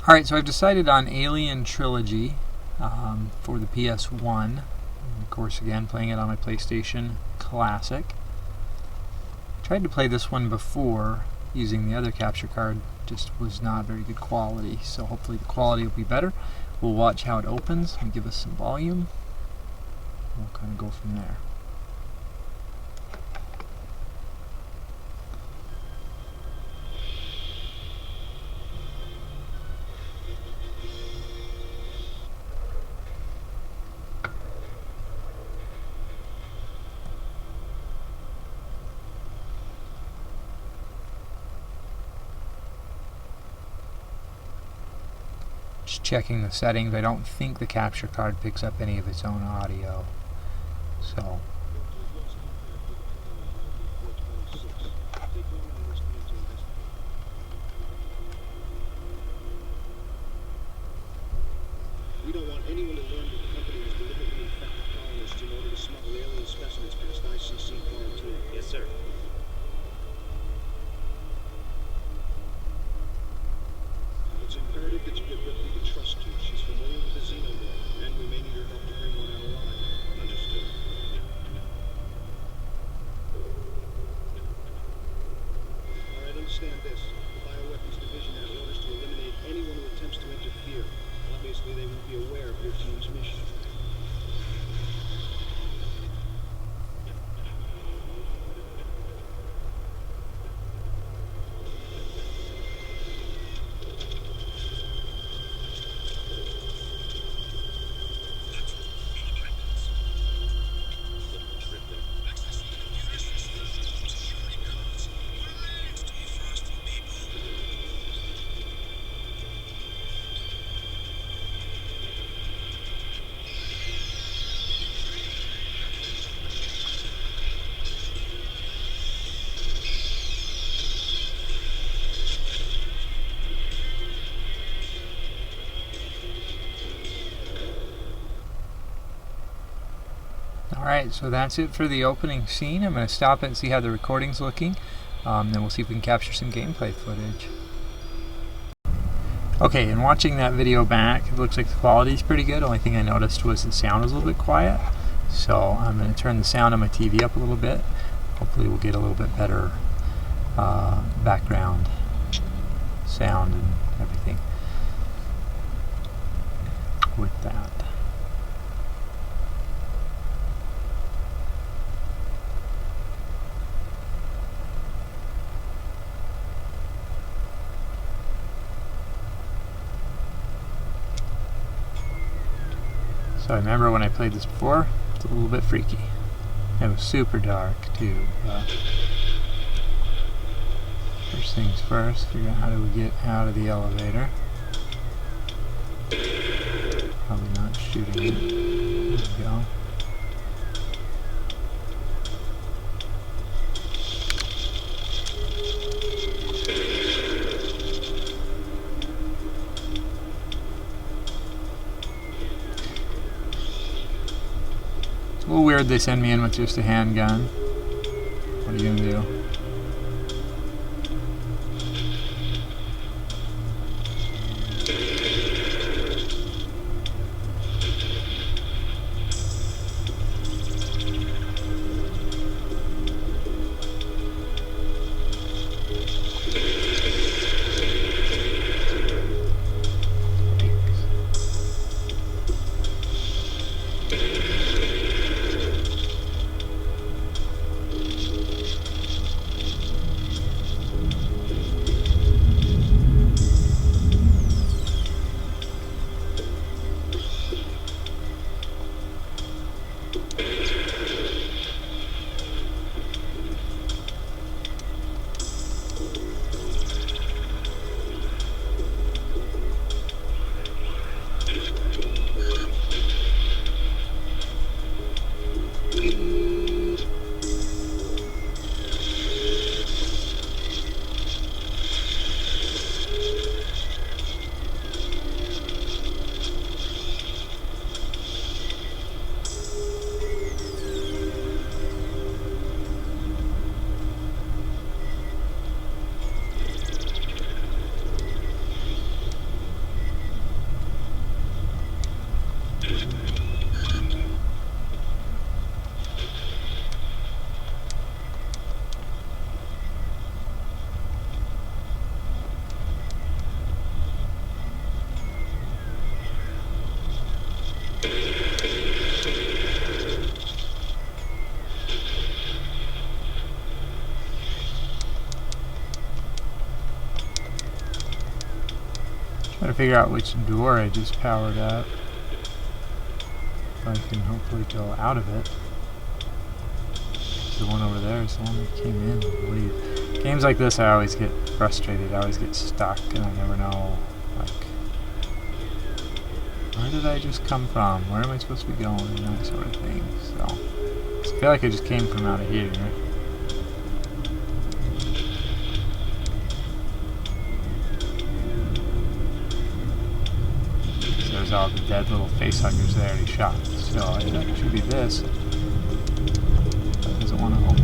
Alright, so I've decided on Alien Trilogy for the PSOne. Of course, again, playing it on my PlayStation Classic. Tried to play this one before using the other capture card, just was not very good quality, so hopefully the quality will be better. We'll watch how it opens and give us some volume. We'll kind of go from there. Just checking the settings. I don't think the capture card picks up any of its own audio. So we don't want anyone to learn that the company was deliberately infecting colonists in order to smuggle alien specimens past ICC quarantine. Yes, sir. It's imperative that you get Ripley to trust you. She's familiar with the xenomorph, and we may need her help to bring one out alive. Understood. All right, understand this. The Bioweapons Division has orders to eliminate anyone who attempts to interfere. Obviously, they won't be aware of your team's mission. alright, so that's it for the opening scene. I'm going to stop it and see how the recording's looking. Then we'll see if we can capture some gameplay footage. Okay, and watching that video back, it looks like the quality's pretty good. Only thing I noticed was the sound was a little bit quiet. So I'm going to turn the sound on my TV up a little bit. Hopefully we'll get a little bit better background sound and everything with that. So I remember when I played this before, it's a little bit freaky. It was super dark too. First things first, figure out how do we get out of the elevator. Probably not shooting it. There we go. It's a little weird they send me in with just a handgun. What are you gonna do? Trying to figure out which door I just powered up. So I can hopefully go out of it. The one over there is the one that came in, I believe. Games like this, I always get frustrated. I always get stuck, and I never know, like, where did I just come from? Where am I supposed to be going? And that sort of thing. So, I feel like I just came from out of here. So there's all the dead little facehuggers there already shot. So I think it should be this. That doesn't want to open.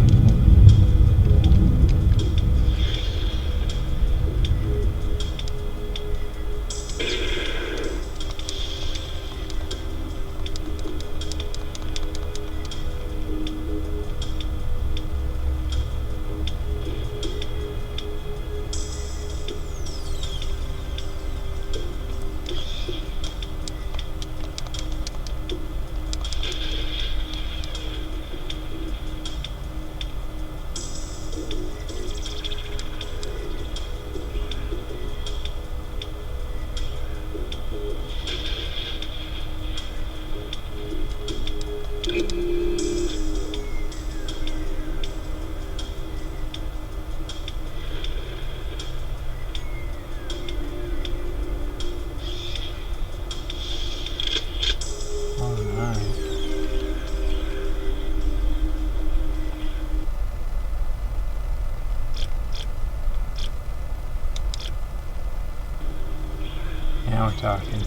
Now we're talking.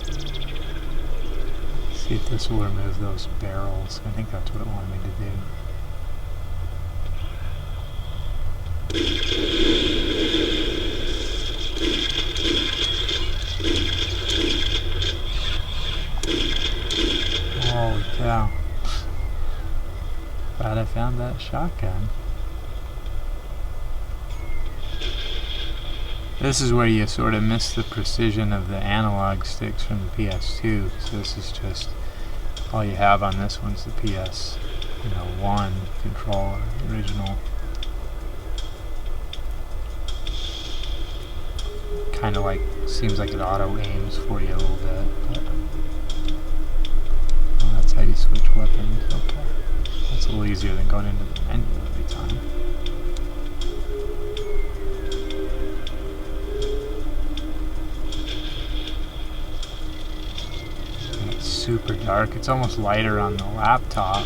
See if this will remove those barrels. I think that's what it wanted me to do. Holy cow. Glad I found that shotgun. This is where you sort of miss the precision of the analog sticks from the PS2. So this is just all you have on this one's the PS1 controller, original. Kind of like, seems like it auto aims for you a little bit. But, well, that's how you switch weapons. Okay, that's a little easier than going into the menu every time. Super dark. It's almost lighter on the laptop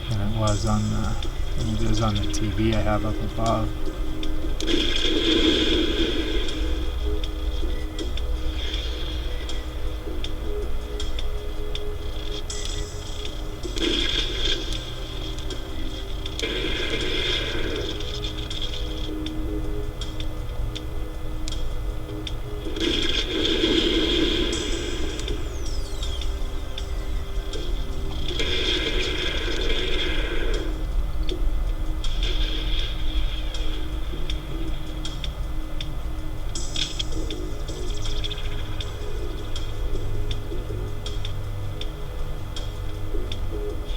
than it was on the TV I have up above.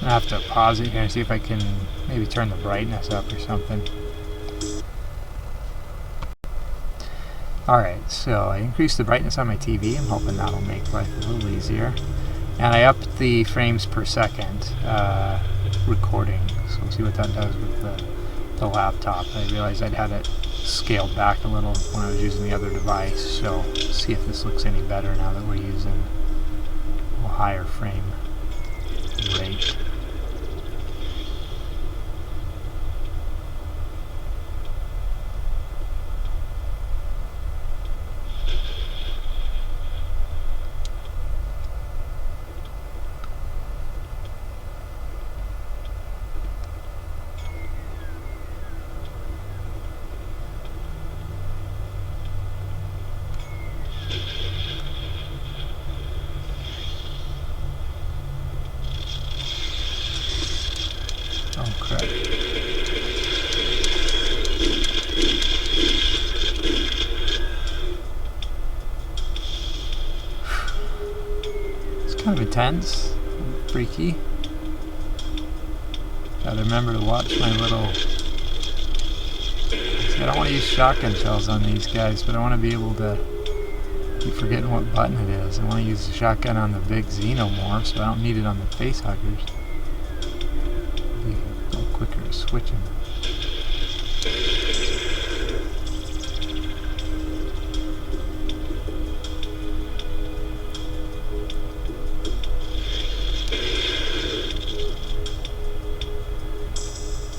I have to pause it here and see if I can maybe turn the brightness up or something. Alright, so I increased the brightness on my TV. I'm hoping that'll make life a little easier. And I upped the frames per second recording. So we'll see what that does with the laptop. I realized I'd had it scaled back a little when I was using the other device. So see if this looks any better now that we're using a higher frame rate. Oh crap. It's kind of intense, freaky. Gotta remember to watch my little... See, I don't want to use shotgun shells on these guys, but I want to be able to keep forgetting what button it is. I want to use the shotgun on the big xenomorph, so I don't need it on the facehuggers. Be a little quicker at switching.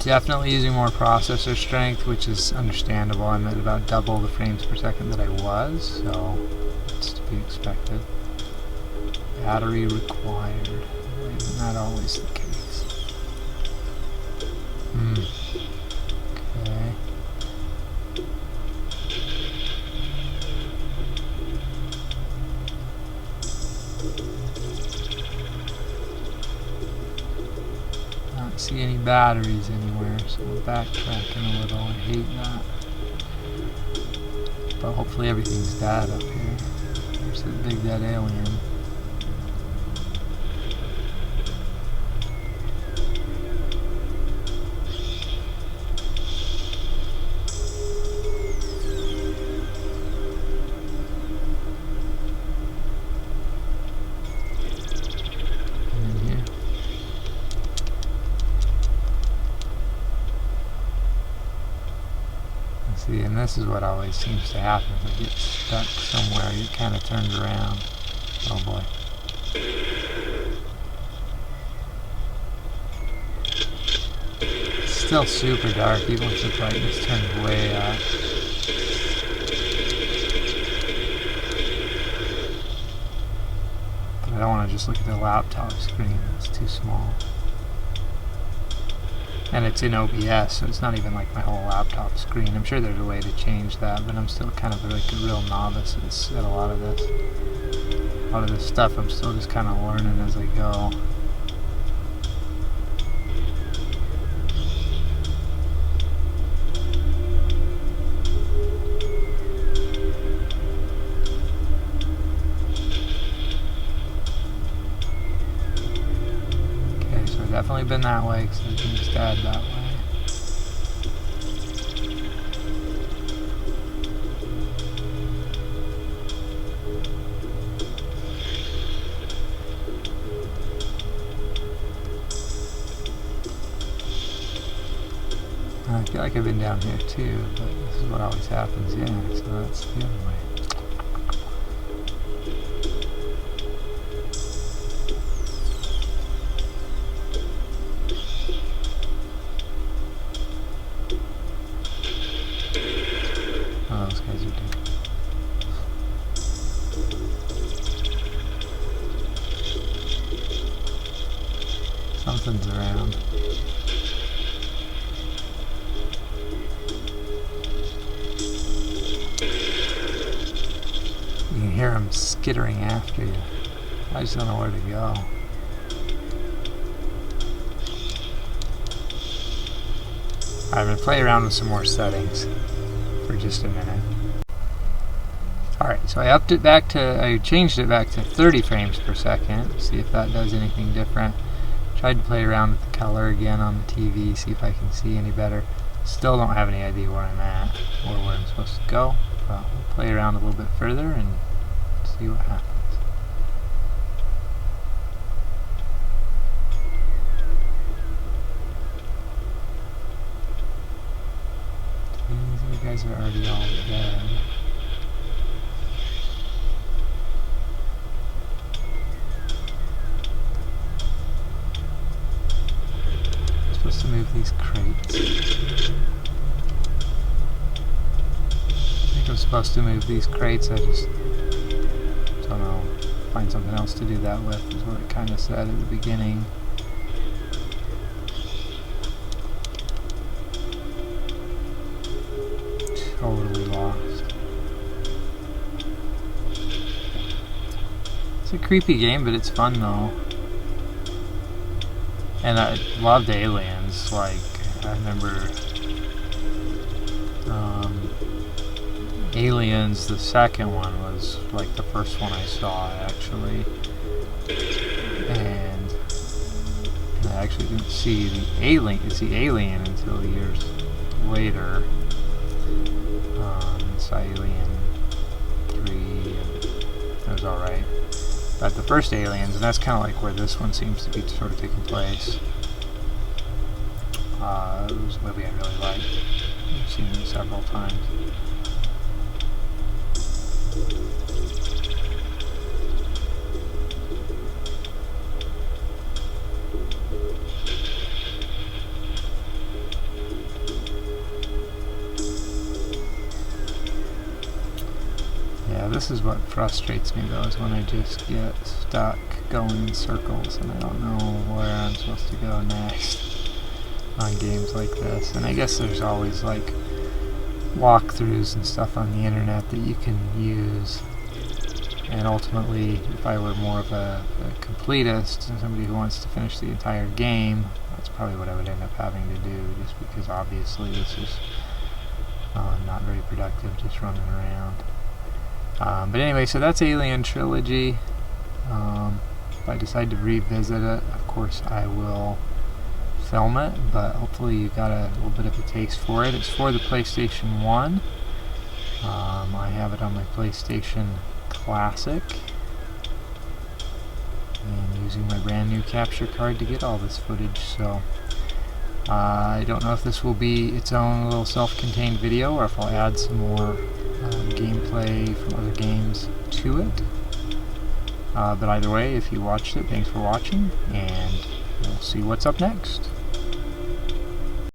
Definitely using more processor strength, which is understandable. I'm at about double the frames per second that I was, so that's to be expected. Battery required. Why isn't that always the case? Okay. Not see any batteries anywhere, so we're backtracking a little. I hate that. But hopefully everything's dead up here. There's that big dead alien. See, and this is what always seems to happen. If I get stuck somewhere, it kind of turns around. Oh boy. It's still super dark, even with the brightness turned way up. But I don't want to just look at the laptop screen, it's too small. And it's in OBS, so it's not even like my whole laptop screen. I'm sure there's a way to change that, but I'm still kind of like a real novice at a lot of this. A lot of this stuff I'm still just kind of learning as I go. Definitely been that way, because everything's dead that way. I feel like I've been down here too, but this is what always happens, yeah, so that's the other way. Oh, those guys are dead. Something's around. You can hear them skittering after you. I just don't know where to go. I'm going to play around with some more settings for just a minute. Alright, so I changed it back to 30 frames per second, see if that does anything different. Tried to play around with the color again on the TV, see if I can see any better. Still don't have any idea where I'm at or where I'm supposed to go, but we'll play around a little bit further and see what happens. These guys are already all dead. I'm supposed to move these crates. I think I'm supposed to move these crates, I just don't know. Find something else to do that with, is what it kind of said at the beginning. Totally lost. It's a creepy game, but it's fun though. And I loved Aliens. Like, I remember Aliens, the second one was like the first one I saw actually. And I actually didn't see the Alien until years later. Alien 3 and was alright. But the first Aliens, and that's kind of like where this one seems to be sort of taking place, it was a movie I really liked. I've seen it several times. Yeah, this is what frustrates me though, is when I just get stuck going in circles and I don't know where I'm supposed to go next on games like this. And I guess there's always like walkthroughs and stuff on the internet that you can use. And ultimately, if I were more of a completist and somebody who wants to finish the entire game, that's probably what I would end up having to do, just because obviously this is not very productive, just running around. But anyway, so that's Alien Trilogy. If I decide to revisit it, of course I will film it, but hopefully you got a little bit of a taste for it. It's for the PlayStation 1. I have it on my PlayStation Classic, and using my brand new capture card to get all this footage. So I don't know if this will be its own little self-contained video or if I'll add some more gameplay from other games to it. But either way, if you watched it, thanks for watching, and we'll see what's up next.